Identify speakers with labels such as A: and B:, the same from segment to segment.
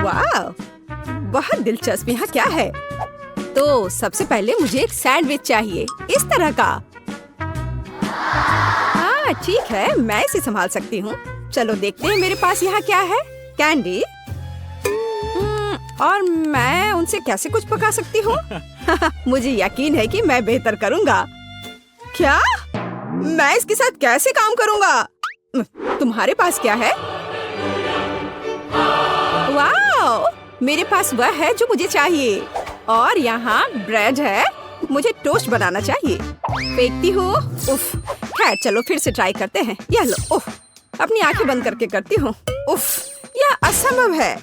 A: वाह, बहुत दिलचस्प। यहाँ क्या है? तो सबसे पहले मुझे एक सैंडविच चाहिए, इस तरह का। हाँ ठीक है, मैं इसे संभाल सकती हूँ। चलो देखते हैं मेरे पास यहाँ क्या है। कैंडी। और मैं उनसे कैसे कुछ पका सकती हूँ? मुझे यकीन है कि मैं बेहतर करूँगा। क्या? मैं इसके साथ कैसे काम करूँगा? तुम्हारे पास क्या है? वाह, मेरे पास वह है जो मुझे चाहिए। और यहाँ ब्रेड है, मुझे टोस्ट बनाना चाहिए। फेंकती हूँ। उफ, खैर चलो फिर से ट्राई करते हैं। यह लो। उफ, अपनी आंखें बंद करके करती हूँ। उफ, यह असंभव है।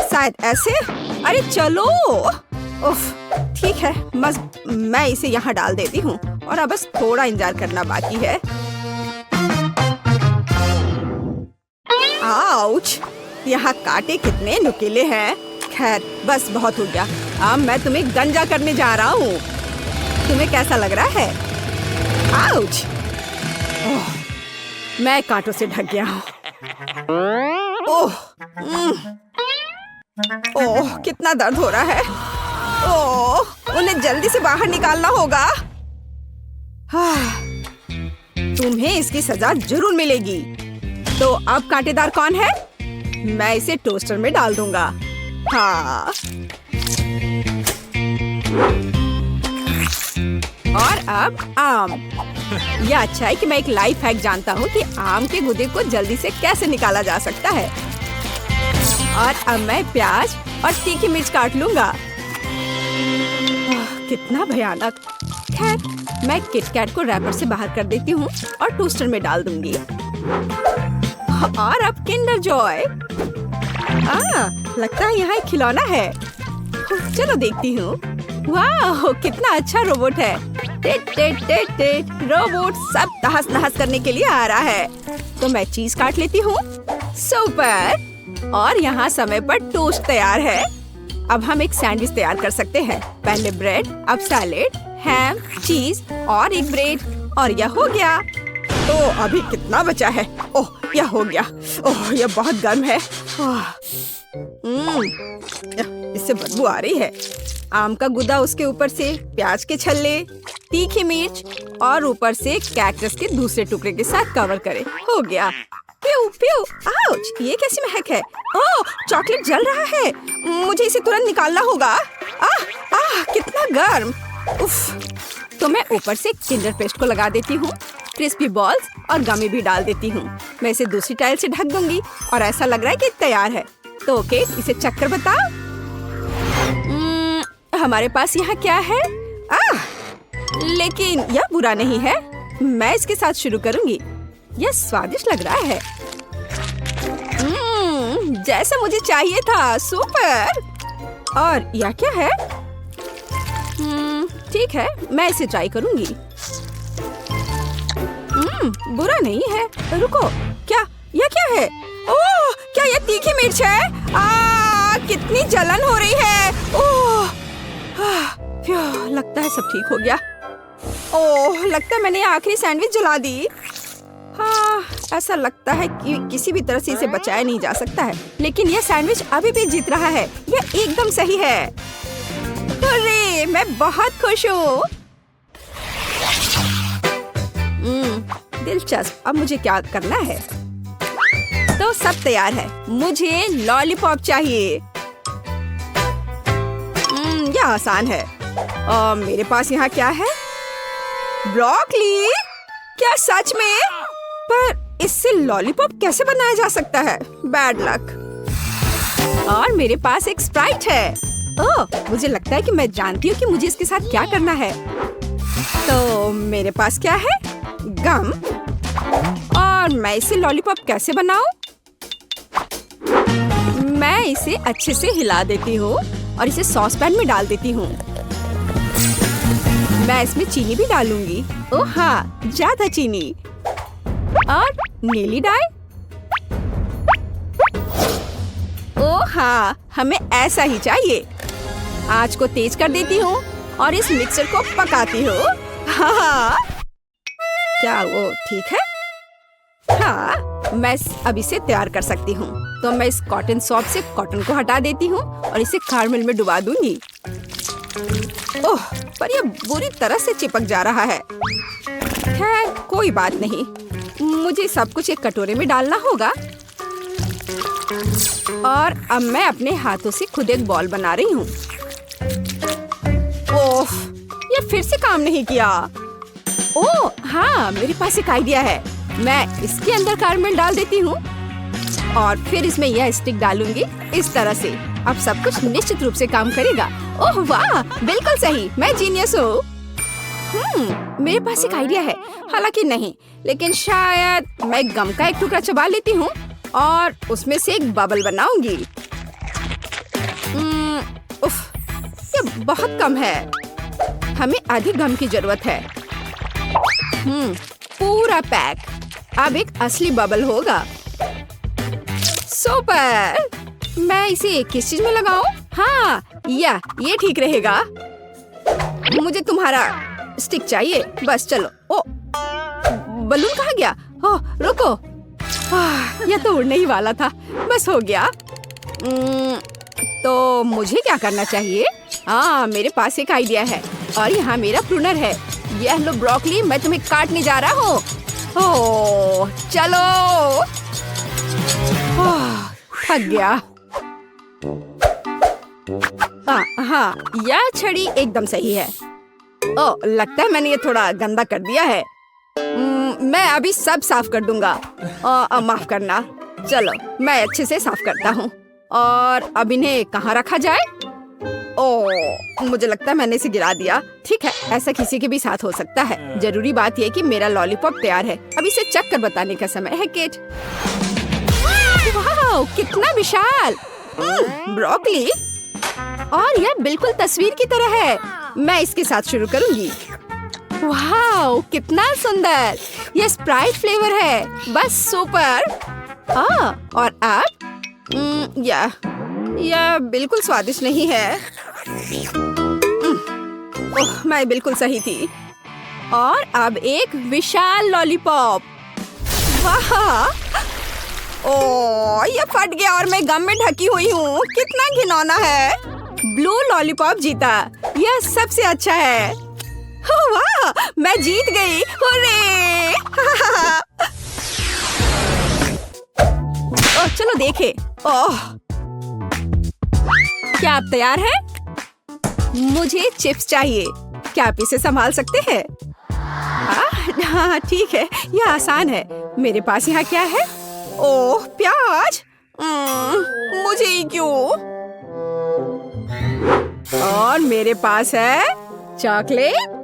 A: शायद ऐसे। अरे चलो। उफ, ठीक है, बस मैं इसे यहाँ डाल देती हूँ और अब बस थोड़ा इंतजार करना बाकी है। आउच, यहाँ कांटे कितने नुकीले हैं। खैर बस बहुत हो गया। अब मैं तुम्हें गंजा करने जा रहा हूँ। तुम्हें कैसा लग रहा है? आउच, मैं कांटों से ढक गया हूँ। ओह, कितना दर्द हो रहा है। ओह, उन्हें जल्दी से बाहर निकालना होगा। तुम्हें इसकी सजा जरूर मिलेगी। तो अब कांटेदार कौन है? मैं इसे टोस्टर में डाल दूंगा। हाँ। और अब आम। यह अच्छा है कि मैं एक लाइफ हैक जानता हूँ कि आम के गूदे को जल्दी से कैसे निकाला जा सकता है। और अब मैं प्याज और तीखी मिर्च काट लूंगा। कितना भयानक। खैर मैं किटकैट को रैपर से बाहर कर देती हूँ और टोस्टर में डाल दूंगी। और अब किंडर जॉय। लगता है यहाँ एक खिलौना है। चलो देखती हूँ। वाह, कितना अच्छा रोबोट है। टेट टेट टेट टेट। रोबोट सब तहस नहस करने के लिए आ रहा है। तो मैं चीज काट लेती हूँ। सुपर। और यहाँ समय पर टोस्ट तैयार है। अब हम एक सैंडविच तैयार कर सकते हैं। पहले ब्रेड, अब सैलेड, हैम, चीज और एक ब्रेड। और यह हो गया। तो अभी कितना बचा है? ओह, यह हो गया। ओह, यह बहुत गर्म है। इससे बदबू आ रही है। आम का गुदा, उसके ऊपर से प्याज के छल्ले, तीखी मिर्च और ऊपर से कैक्टस के दूसरे टुकड़े के साथ कवर करे। हो गया। प्यू प्यू। आउच, ये कैसी महक है? ओह, चॉकलेट जल रहा है। मुझे इसे तुरंत निकालना होगा। कितना गर्म। उफ। तो मैं ऊपर से किंडर पेस्ट को लगा देती हूँ। क्रिस्पी बॉल्स और गमी भी डाल देती हूँ। मैं इसे दूसरी टाइल से ढक दूंगी और ऐसा लग रहा है कि तैयार है। तो ओके, इसे चक्कर बताओ। हमारे पास यहाँ क्या है? लेकिन यह बुरा नहीं है। मैं इसके साथ शुरू करूंगी। यह स्वादिष्ट लग रहा है। जैसा मुझे चाहिए था। सुपर। और यह क्या है? ठीक है, मैं इसे ट्राई करूंगी। बुरा नहीं है। रुको, यह क्या है? ओह, क्या यह तीखी मिर्च है? कितनी जलन हो रही है। ओह, लगता है सब ठीक हो गया। ओह, लगता है मैंने आखिरी सैंडविच जला दी। हाँ, ऐसा लगता है कि किसी भी तरह से इसे बचाया नहीं जा सकता है। लेकिन यह सैंडविच अभी भी जीत रहा है। यह एकदम सही है। अरे, मैं बहुत खुश हूँ। दिलचस्प। अब मुझे क्या करना है? तो सब तैयार है। मुझे लॉलीपॉप चाहिए। यह आसान है। मेरे पास यहाँ क्या है? ब्रोकली। क्या सच में? पर इससे लॉलीपॉप कैसे बनाया जा सकता है? Bad luck. और मेरे पास एक स्प्राइट है। ओह, मुझे लगता है कि मैं जानती हूँ कि मुझे इसके साथ क्या करना है। तो मेरे पास क्या है? गम। और मैं इसे लॉलीपॉप कैसे बनाऊं? मैं इसे अच्छे से हिला देती हूँ और इसे सॉस पैन में डाल देती हूँ। मैं इसमें चीनी भी डालूंगी। ओह हाँ, ज्यादा चीनी। और नीली डाई। ओह हाँ, हमें ऐसा ही चाहिए। आंच को तेज कर देती हूँ और इस मिक्सर को पकाती हूँ। हाँ, क्या वो ठीक है? हाँ, मैं अब इसे तैयार कर सकती हूँ। तो मैं इस कॉटन सॉप से कॉटन को हटा देती हूँ और इसे कैरमेल में डुबा दूंगी। ओह, पर यह बुरी तरह से चिपक जा रहा है। खैर कोई बात नहीं, मुझे सब कुछ एक कटोरे में डालना होगा। और अब मैं अपने हाथों से खुद एक बॉल बना रही हूँ। ओह, ये फिर से काम नहीं किया। ओह हाँ, मेरे पास एक आइडिया है। मैं इसके अंदर कैरमेल डाल देती हूँ और फिर इसमें यह स्टिक डालूंगी इस तरह से। अब सब कुछ निश्चित रूप से काम करेगा। ओह वाह, बिल्कुल सही, मैं जीनियस हूँ। मेरे पास एक आइडिया है, हालांकि नहीं, लेकिन शायद मैं गम का एक टुकड़ा चबा लेती हूँ और उसमें से एक बबल बनाऊंगी। उफ, ये बहुत कम है। हमें अधिक गम की जरूरत है। पूरा पैक। अब एक असली बबल होगा। सुपर! मैं इसे किस चीज में लगाऊं? हाँ, ये ठीक रहेगा। मुझे तुम्हारा स्टिक चाहिए। बस चलो। ओ, बलून कहाँ गया? ओह, रुको। यह तो उड़ने ही वाला था। बस हो गया। तो मुझे क्या करना चाहिए? हाँ, मेरे पास एक आइडिया है और यहाँ मेरा प्रूनर है। यह लो ब्रोकली, मैं तुम्हें काटने जा रहा हूँ। ओह, चलो। थक गया। हाँ, यह छड़ी एकदम सही है। ओह, लगता है मैंने ये थोड़ा गंदा कर दिया है। मैं अभी सब साफ कर दूंगा। माफ करना। चलो, मैं अच्छे से साफ करता हूँ। और अब इन्हें कहाँ रखा जाए? ओह, मुझे लगता है मैंने इसे गिरा दिया। ठीक है, ऐसा किसी के भी साथ हो सकता है। जरूरी बात यह कि मेरा लॉलीपॉप तैयार है। अब इसे चख कर बताने का समय है, केट। वाह, कितना विशाल ब्रोकली! और यह बिल्कुल तस्वीर की तरह है। मैं इसके साथ शुरू करूंगी। वाह, कितना सुंदर! यह स्प्राइट फ्लेवर है। बस सुपर। और अब यह बिल्कुल स्वादिष्ट नहीं है। ओह, मैं बिल्कुल सही थी। और अब एक विशाल लॉलीपॉप। वाह! ओह, ये फट गया और मैं गम में ढकी हुई हूँ। कितना घिनौना है। ब्लू लॉलीपॉप जीता। यह सबसे अच्छा है। वाह, मैं जीत गई। हुर्रे! ओह, चलो देखें। ओह, क्या आप तैयार हैं? मुझे चिप्स चाहिए। क्या आप इसे संभाल सकते हैं? हाँ, ठीक है, यह आसान है। मेरे पास यहाँ क्या है? ओह, प्याज। मुझे ही क्यों? और मेरे पास है चॉकलेट।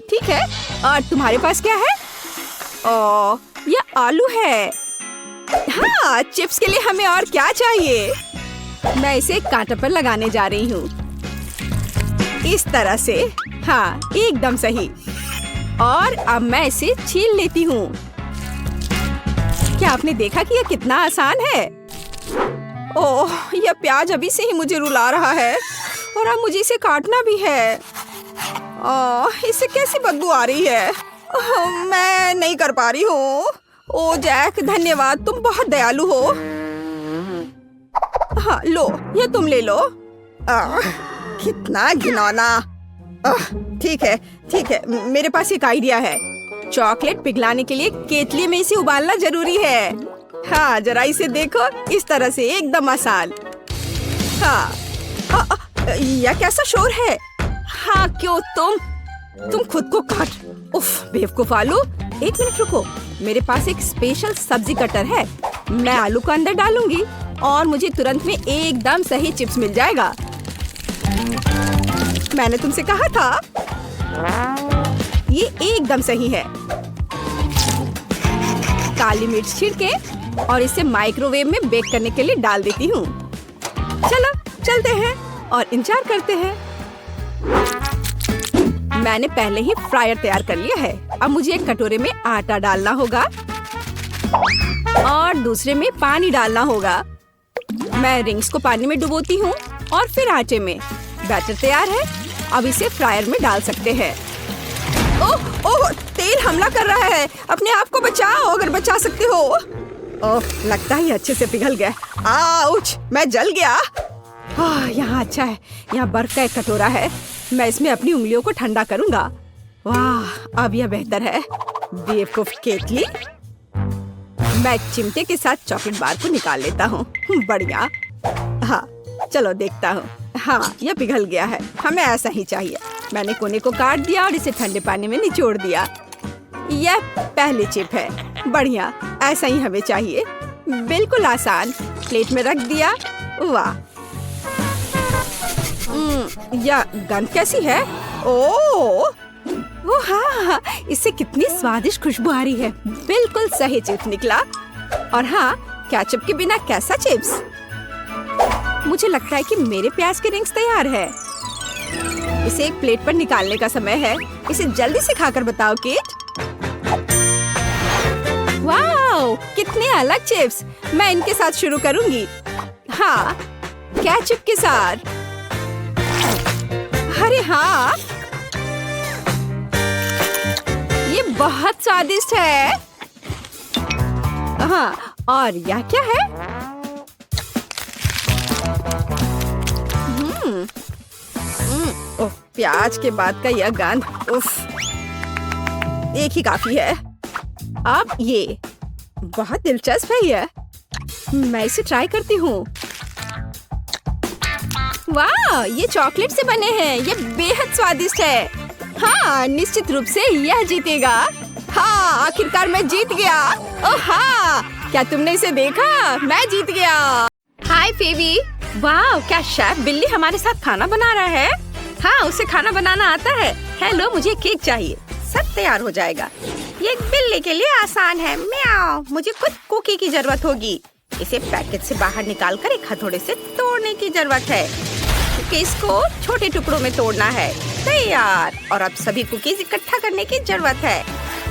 A: ठीक है। और तुम्हारे पास क्या है? ओह, यह आलू है। हाँ, चिप्स के लिए हमें और क्या चाहिए? मैं इसे कांटे पर लगाने जा रही हूँ। इस तरह से। हाँ, एकदम सही। और अब मैं इसे छील लेती हूँ। क्या आपने देखा कि यह कितना आसान है? ओह, यह प्याज अभी से ही मुझे रुला रहा है और अब मुझे इसे काटना भी है। ओह, इससे कैसी बदबू आ रही है। मैं नहीं कर पा रही हूँ। ओह जैक, धन्यवाद, तुम बहुत दयालु हो। हाँ, लो, ये तुम ले लो। कितना घिनौना। ठीक है, मेरे पास एक आइडिया है। चॉकलेट पिघलाने के लिए केतली में इसे उबालना जरूरी है। हाँ, जरा इसे देखो, इस तरह से एकदम आसान। हाँ, यह कैसा शोर है? हाँ, क्यों तुम खुद को काट। उफ, बेवकूफ आलू। एक मिनट रुको, मेरे पास एक स्पेशल सब्जी कटर है। मैं आलू को अंदर डालूंगी और मुझे तुरंत में एकदम सही चिप्स मिल जाएगा। मैंने तुमसे कहा था। ये एकदम सही है। काली मिर्च छिड़के और इसे माइक्रोवेव में बेक करने के लिए डाल देती हूँ। चलो चलते हैं और इंतजार करते हैं। मैंने पहले ही फ्रायर तैयार कर लिया है। अब मुझे एक कटोरे में आटा डालना होगा और दूसरे में पानी डालना होगा। मैं रिंग्स को पानी में डुबोती हूँ और फिर आटे में। बैटर तैयार है। अब इसे फ्रायर में डाल सकते हैं। ओह, तेल हमला कर रहा है। अपने आप को बचाओ अगर बचा सकते हो। ओह, लगता है अच्छे से पिघल गया। आउच, मैं जल गया। यहाँ अच्छा है, यहाँ बर्फ का एक कटोरा है। मैं इसमें अपनी उंगलियों को ठंडा करूंगा। वाह, अब यह बेहतर है। बेवकूफ केतली। मैं चिमटे के साथ चॉकलेट बार को निकाल लेता हूँ। बढ़िया। हाँ, चलो देखता हूँ। हाँ, यह पिघल गया है। हमें ऐसा ही चाहिए। मैंने कोने को काट दिया और इसे ठंडे पानी में निचोड़ दिया। यह पहली चिप है। बढ़िया, ऐसा ही हमें चाहिए। बिल्कुल आसान। प्लेट में रख दिया। वाह, यह गंध कैसी है? ओह हाँ, इससे कितनी स्वादिष्ट खुशबू आ रही है। बिल्कुल सही चिप्स निकला। और हाँ, केचप के बिना कैसा चिप्स? मुझे लगता है कि मेरे प्याज के रिंग्स तैयार है। इसे एक प्लेट पर निकालने का समय है। इसे जल्दी से खाकर बताओ केट। वाह, कितने अलग चिप्स। मैं इनके साथ शुरू करूंगी। हाँ, केचप के साथ। अरे हाँ, ये बहुत स्वादिष्ट है। हाँ, और यह क्या है? ओह, प्याज के बाद का यह गंध। उफ, एक ही काफी है। अब ये बहुत दिलचस्प है। यह मैं इसे ट्राई करती हूँ। वाह, ये चॉकलेट से बने हैं। ये बेहद स्वादिष्ट है। हाँ, निश्चित रूप से यह जीतेगा। हाँ, आखिरकार मैं जीत गया। ओह हाँ, क्या तुमने इसे देखा? मैं जीत गया। हाय फेवी। वाह, क्या शेफ बिल्ली हमारे साथ खाना बना रहा है? हाँ, उसे खाना बनाना आता है। हेलो, मुझे केक चाहिए। सब तैयार हो जाएगा। ये एक बिल्ली के लिए आसान है। म्याऊ। मुझे कुछ कुकी की जरूरत होगी। इसे पैकेट से बाहर निकालकर एक हथौड़े से तोड़ने की जरूरत है। कुकीज को छोटे टुकड़ों में तोड़ना है। तैयार। और अब सभी कुकीज इकट्ठा करने की जरूरत है।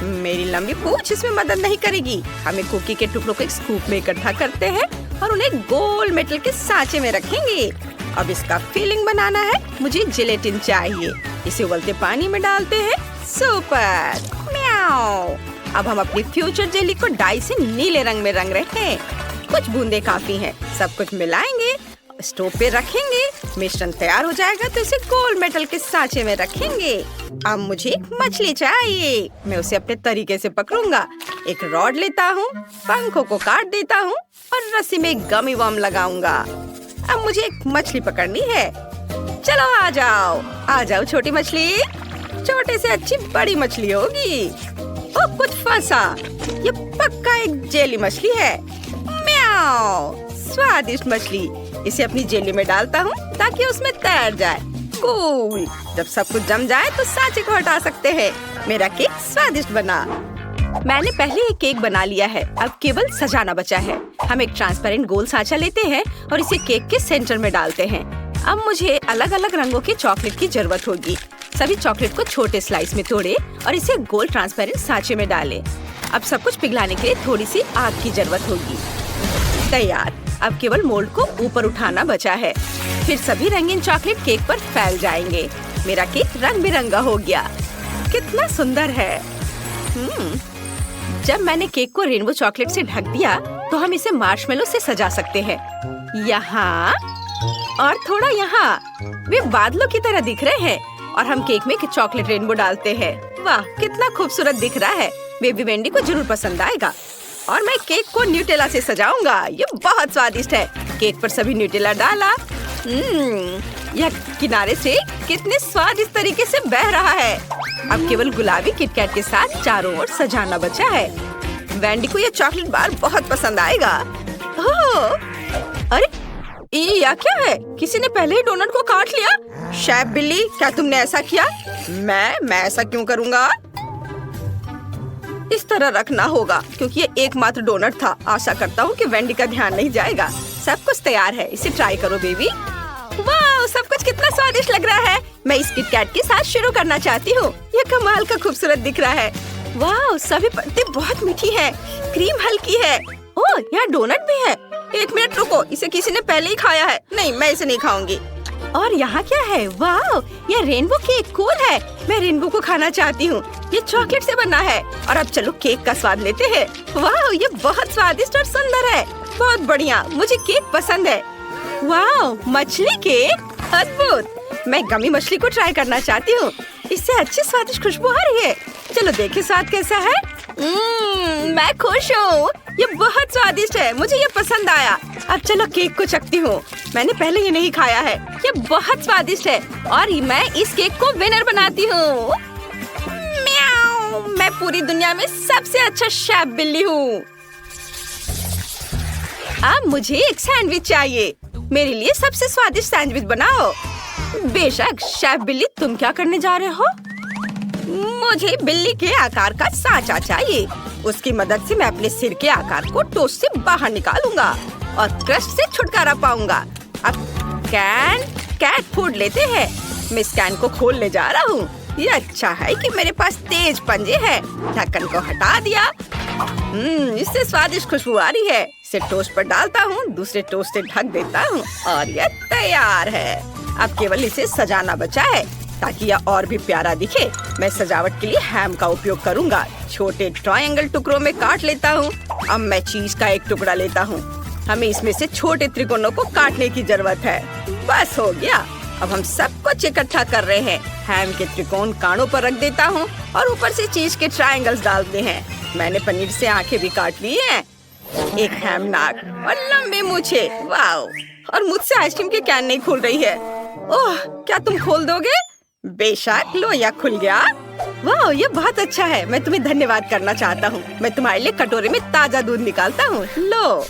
A: मेरी लंबी पूंछ इसमें मदद नहीं करेगी। हमें कुकी के टुकड़ों को एक स्कूप में इकट्ठा करते हैं और उन्हें गोल मेटल के सांचे में रखेंगे। अब इसका फिलिंग बनाना है। मुझे जिलेटिन चाहिए। इसे उबलते पानी में डालते हैं। सुपर। म्याऊ। अब हम अपनी फ्यूचर जेली को डाई से नीले रंग में रंग रहे हैं। कुछ बूंदे काफी हैं। सब कुछ मिलाएंगे, स्टोव पे रखेंगे। मिश्रण तैयार हो जाएगा तो इसे गोल मेटल के सांचे में रखेंगे। अब मुझे एक मछली चाहिए। मैं उसे अपने तरीके से पकड़ूंगा। एक रॉड लेता हूँ, पंखों को काट देता हूँ और रस्सी में गमी वर्म लगाऊंगा। अब मुझे एक मछली पकड़नी है। चलो आ जाओ छोटी मछली। छोटे से अच्छी बड़ी मछली होगी। ओह, कुछ फंसा। ये पक्का एक जेली मछली है। म्याऊ। स्वादिष्ट मछली। इसे अपनी जेली में डालता हूँ ताकि उसमें तैर जाए। कूल। जब सब कुछ जम जाए तो सांचे को हटा सकते हैं। मेरा केक स्वादिष्ट बना। मैंने पहले एक केक बना लिया है। अब केवल सजाना बचा है। हम एक ट्रांसपेरेंट गोल सांचा लेते हैं और इसे केक के सेंटर में डालते हैं। अब मुझे अलग अलग रंगों के चॉकलेट की जरूरत होगी। सभी चॉकलेट को छोटे स्लाइस में तोड़े और इसे गोल ट्रांसपेरेंट सांचे में डालें। अब सब कुछ पिघलाने के लिए थोड़ी सी आग की जरूरत होगी। तैयार। अब केवल मोल्ड को ऊपर उठाना बचा है। फिर सभी रंगीन चॉकलेट केक पर फैल जाएंगे। मेरा केक रंग बिरंगा हो गया। कितना सुंदर है। जब मैंने केक को रेनबो चॉकलेट से ढक दिया तो हम इसे मार्शमेलो से सजा सकते हैं। यहाँ और थोड़ा यहाँ। वे बादलों की तरह दिख रहे हैं। और हम केक में चॉकलेट रेनबो डालते हैं। वाह, कितना खूबसूरत दिख रहा है। बेबी वेंडी को जरूर पसंद आएगा। और मैं केक को न्यूटेला से सजाऊंगा। ये बहुत स्वादिष्ट है। केक पर सभी न्यूटेला डाला। यह किनारे से कितने स्वादिष्ट तरीके से बह रहा है। अब केवल गुलाबी किटकैट के साथ चारों ओर सजाना बचा है। वेंडी को यह चॉकलेट बार बहुत पसंद आएगा। ओह, अरे ये क्या है? किसी ने पहले ही डोनट को काट लिया। शेफ बिल्ली, क्या तुमने ऐसा किया? मैं ऐसा क्यों करूँगा? इस तरह रखना होगा क्योंकि ये एकमात्र डोनट था। आशा करता हूँ कि वेंडी का ध्यान नहीं जाएगा। सब कुछ तैयार है। इसे ट्राई करो बेबी। वाह, सब कुछ कितना स्वादिष्ट लग रहा है। मैं इस किटकैट के साथ शुरू करना चाहती हूँ। यह कमाल का खूबसूरत दिख रहा है। वाह, सभी पत्ते बहुत मीठी है। क्रीम हल्की है। ओह, यहाँ डोनट भी है। एक मिनट रुको, इसे किसी ने पहले ही खाया है। नहीं, मैं इसे नहीं खाऊंगी। और यहाँ क्या है? वाह, ये रेनबो केक कूल है। मैं रेनबो को खाना चाहती हूँ। ये चॉकलेट से बना है। और अब चलो केक का स्वाद लेते हैं। वाह, ये बहुत स्वादिष्ट और सुंदर है। बहुत बढ़िया, मुझे केक पसंद है। वाह, मछली केक, अद्भुत। मैं गमी मछली को ट्राई करना चाहती हूँ। इससे अच्छी स्वादिष्ट खुशबू आ रही है। चलो देखें स्वाद कैसा है। मैं खुश हूँ। ये बहुत स्वादिष्ट है, मुझे ये पसंद आया। अब चलो केक को चखती हूँ। मैंने पहले ये नहीं खाया है। ये बहुत स्वादिष्ट है और मैं इस केक को विनर बनाती हूँ। म्याऊ, मैं पूरी दुनिया में सबसे अच्छा शेफ बिल्ली हूँ। अब मुझे एक सैंडविच चाहिए। मेरे लिए सबसे स्वादिष्ट सैंडविच बनाओ। बेशक शेफ बिल्ली, तुम क्या करने जा रहे हो? मुझे बिल्ली के आकार का सांचा चाहिए। उसकी मदद से मैं अपने सिर के आकार को टोस्ट से बाहर निकालूंगा और क्रस्ट से छुटकारा पाऊंगा। अब कैट फूड लेते हैं। मैं इस कैन को खोलने जा रहा हूँ। ये अच्छा है कि मेरे पास तेज पंजे हैं। ढक्कन को हटा दिया। इससे स्वादिष्ट खुशबू आ रही है। इसे टोस्ट पर डालता हूँ, दूसरे टोस्ट से ढक देता हूँ और यह तैयार है। अब केवल इसे सजाना बचा है ताकि यह और भी प्यारा दिखे। मैं सजावट के लिए हैम का उपयोग करूंगा। छोटे ट्रायंगल टुकड़ों में काट लेता हूँ। अब मैं चीज का एक टुकड़ा लेता हूँ। हमें इसमें से छोटे त्रिकोणों को काटने की जरूरत है। बस हो गया। अब हम सब कुछ इकट्ठा कर रहे हैं। हैम के त्रिकोण कानों पर रख देता हूँ और ऊपर से चीज के ट्रायंगल्स डालते हैं। मैंने पनीर से आंखें भी काट ली हैं। एक हैम नाक और लंबे मूछे। वाह! और मुझसे आइसक्रीम की कैन नहीं खुल रही है। ओह, क्या तुम खोल दोगे? बेशक, लो, यह खुल गया। वाह, ये बहुत अच्छा है। मैं तुम्हें धन्यवाद करना चाहता हूँ। मैं तुम्हारे लिए कटोरे में ताजा दूध निकालता हूँ। लो,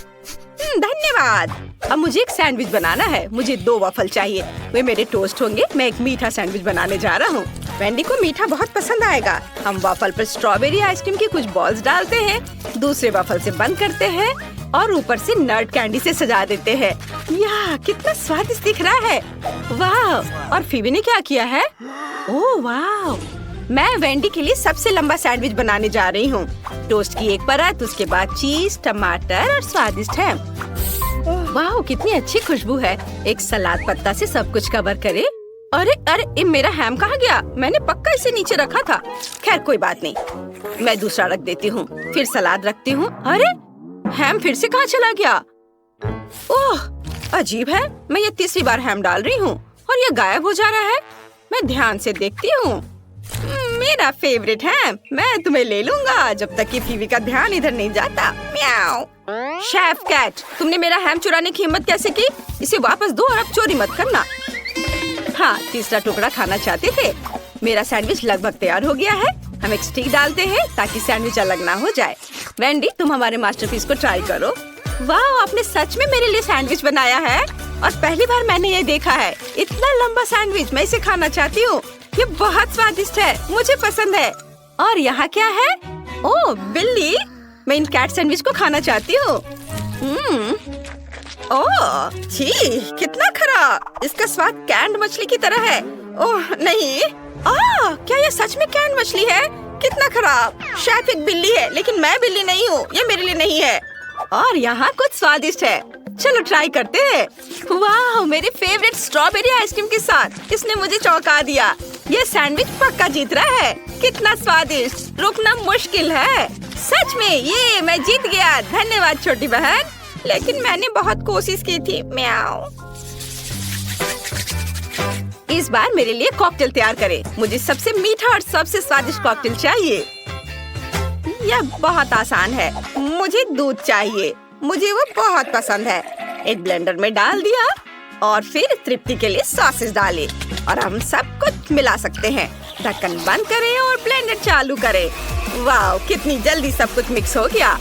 A: धन्यवाद। अब मुझे एक सैंडविच बनाना है। मुझे 2 वफल चाहिए। वे मेरे टोस्ट होंगे। मैं एक मीठा सैंडविच बनाने जा रहा हूँ। वेंडी को मीठा बहुत पसंद आएगा। हम वफल पर स्ट्रॉबेरी आइसक्रीम की कुछ बॉल्स डालते हैं, दूसरे वफल से बंद करते हैं और ऊपर से नट कैंडी से सजा देते हैं। याह, कितना स्वादिष्ट दिख रहा है। वाह! और फीबी ने क्या किया है? ओह वाह! मैं वेंडी के लिए सबसे लंबा सैंडविच बनाने जा रही हूँ। टोस्ट की एक परत, उसके बाद चीज, टमाटर और स्वादिष्ट हैम। वाह, कितनी अच्छी खुशबू है। एक सलाद पत्ता से सब कुछ कवर करे। अरे, मेरा हैम कहाँ गया? मैंने पक्का इसे नीचे रखा था। खैर कोई बात नहीं, मैं दूसरा रख देती हूँ। फिर सलाद रखती हूँ। अरे, हैम फिर से कहाँ चला गया? ओह, अजीब है। मैं ये तीसरी बार हैम डाल रही हूँ और ये गायब हो जा रहा है। मैं ध्यान से देखती हूँ। मेरा फेवरेट हैम। मैं तुम्हें ले लूंगा जब तक कि फीवी का ध्यान इधर नहीं जाता। म्याऊ। शेफ कैट, तुमने मेरा हैम चुराने की हिम्मत कैसे की? इसे वापस दो और अब चोरी मत करना। हाँ, तीसरा टुकड़ा खाना चाहते थे। मेरा सैंडविच लगभग तैयार हो गया है। हम एक स्टिक डालते हैं ताकि सैंडविच अलग ना हो जाए। वेंडी, तुम हमारे मास्टरपीस को ट्राई करो। वाह, आपने सच में मेरे लिए सैंडविच बनाया है और पहली बार मैंने ये देखा है। इतना लंबा सैंडविच, मैं इसे खाना चाहती हूँ। ये बहुत स्वादिष्ट है, मुझे पसंद है। और यहाँ क्या है? ओह बिल्ली, मैं इन कैट सैंडविच को खाना चाहती हूँ। ओह छी, कितना खराब। इसका स्वाद कैंड मछली की तरह है। ओह नहीं, क्या ये सच में कैंड मछली है? कितना खराब। शेफ एक बिल्ली है लेकिन मैं बिल्ली नहीं हूँ। ये मेरे लिए नहीं है। और यहाँ कुछ स्वादिष्ट है। चलो ट्राई करते हैं। वाह, मेरे फेवरेट स्ट्रॉबेरी आइसक्रीम के साथ इसने मुझे चौंका दिया। ये सैंडविच पक्का जीत रहा है। कितना स्वादिष्ट, रुकना मुश्किल है। सच में ये मैं जीत गया। धन्यवाद छोटी बहन, लेकिन मैंने बहुत कोशिश की थी। म्याऊ। इस बार मेरे लिए कॉकटेल तैयार करें। मुझे सबसे मीठा और सबसे स्वादिष्ट कॉकटेल चाहिए। यह बहुत आसान है। मुझे दूध चाहिए, मुझे वो बहुत पसंद है। एक ब्लेंडर में डाल दिया और फिर तृप्ति के लिए सॉसेस डाले और हम सब कुछ मिला सकते हैं। ढक्कन बंद करें और ब्लेंडर चालू करें। वाह, कितनी जल्दी सब कुछ मिक्स हो गया।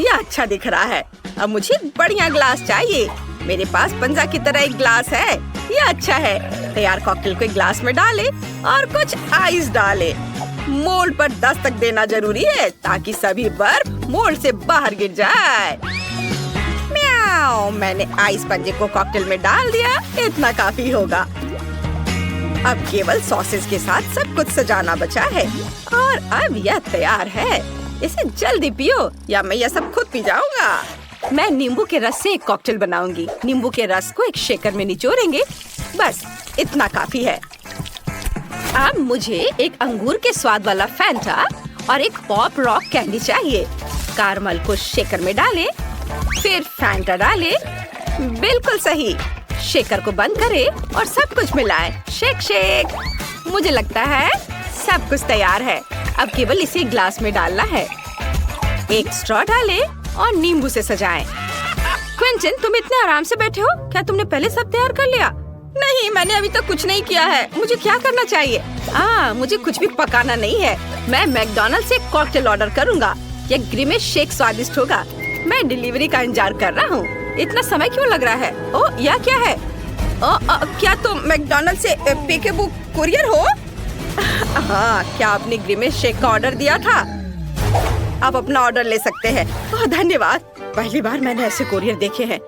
A: यह अच्छा दिख रहा है। अब मुझे बढ़िया ग्लास चाहिए। मेरे पास पंजा की तरह एक ग्लास है। यह अच्छा है। तैयार कॉकटेल को एक ग्लास में डाले और कुछ आइस डाले। मोल्ड पर दस्तक देना जरूरी है ताकि सभी बर्फ मोल्ड से बाहर गिर जाए। म्याऊ, मैंने आइस पंजे को कॉकटेल में डाल दिया। इतना काफी होगा। अब केवल सॉसेस के साथ सब कुछ सजाना बचा है और अब यह तैयार है। इसे जल्दी पियो या मैं यह सब खुद पी जाऊंगा। मैं नींबू के रस से एक कॉकटेल बनाऊंगी। नींबू के रस को एक शेकर में निचोड़ेंगे बस इतना काफी है। अब मुझे एक अंगूर के स्वाद वाला फैंटा और एक पॉप रॉक कैंडी चाहिए। कारमल को शेकर में डालें, फिर फैंटा डालें। बिल्कुल सही। शेकर को बंद करें और सब कुछ मिलाएं। Shake shake. मुझे लगता है सब कुछ तैयार है। अब केवल इसे ग्लास में डालना है। एक स्ट्रॉ डालें और नींबू से सजाएं। क्विंटन, तुम इतने आराम से बैठे हो? क्या तुमने पहले सब तैयार कर लिया? नहीं, मैंने अभी तक कुछ नहीं किया है। मुझे क्या करना चाहिए? मुझे कुछ भी पकाना नहीं है। मैं मैकडॉनल्ड से कॉकटेल ऑर्डर करूँगा। यह ग्रिमेश शेक स्वादिष्ट होगा। मैं डिलीवरी का इंतजार कर रहा हूँ। इतना समय क्यों लग रहा है? ओह, यह क्या है? क्या तुम मैकडॉनल्ड से पेकेबू कुरियर हो? हाँ, क्या आपने ग्रिमेश शेक का ऑर्डर दिया था? आप अपना ऑर्डर ले सकते हैं। ओह, धन्यवाद। पहली बार मैंने ऐसे कुरियर देखे हैं।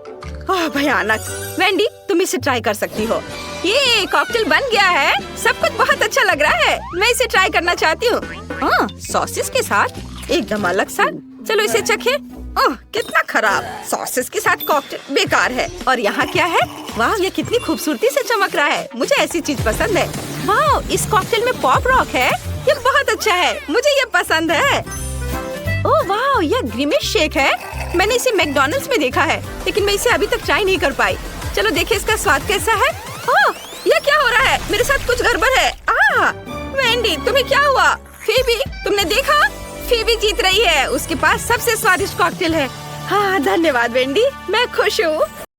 A: ओह, भयानक। वेंडी, तुम इसे ट्राई कर सकती हो। ये कॉकटेल बन गया है। सब कुछ बहुत अच्छा लग रहा है। मैं इसे ट्राई करना चाहती हूँ। सॉसेस के साथ एकदम अलग सा। चलो इसे चखें। ओह, कितना खराब। सॉसेस के साथ कॉकटेल बेकार है। और यहाँ क्या है? वाह, ये कितनी खूबसूरती से चमक रहा है। मुझे ऐसी चीज पसंद है। वाह, इस कॉकटेल में पॉप रॉक है। ये बहुत अच्छा है। मुझे ये पसंद है। ओह वाह, यह ग्रिमेश शेक है। मैंने इसे मैकडॉनल्ड्स में देखा है, लेकिन मैं इसे अभी तक ट्राई नहीं कर पाई। चलो देखें इसका स्वाद कैसा है। ओह, यह क्या हो रहा है? मेरे साथ कुछ गड़बड़ है। वेंडी, तुम्हें क्या हुआ? फीबी, तुमने देखा? फीबी जीत रही है। उसके पास सबसे स्वादिष्ट कॉकटेल है। हाँ, धन्यवाद वेंडी, मैं खुश हूँ।